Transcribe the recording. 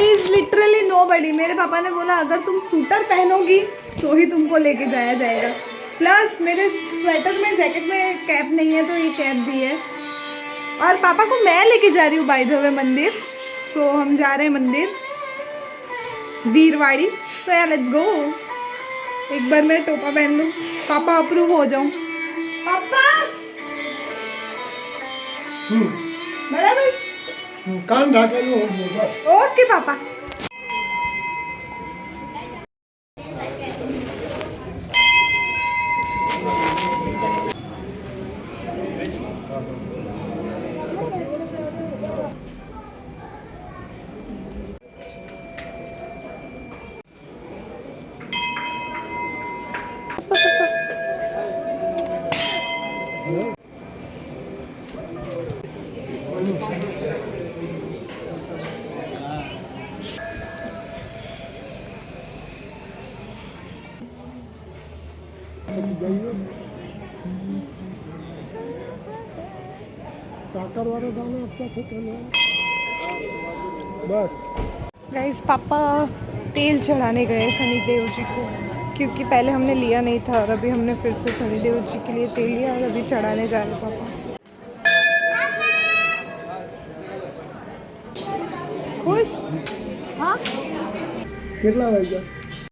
Guys literally nobody. मेरे पापा ने बोला अगर तुम सूटर पहनोगी तो ही तुमको लेके जाया जाएगा। प्लस मेरे स्वेटर में जैकेट में कैप नहीं है तो ये कैप दी है। और पापा को मैं लेके जा रही हूँ बाय द वे मंदिर। सो हम जा रहे हैं मंदिर वीरवाड़ी। सो यार लेट्स गो। एक बार मैं टोपा पहन लूँ, पापा अप्रूव हो जाऊँ। पापा बराबर कान ढाके लो। ओके पापा। साकर वाला दाना आपका फूटना बस। गाइस पापा तेल चढ़ाने गए शनिदेव जी को, क्योंकि पहले हमने लिया नहीं था और अभी हमने फिर से शनिदेव जी के लिए तेल लिया और अभी चढ़ाने जा रहे पापा। खुश? हाँ कितना वाइजा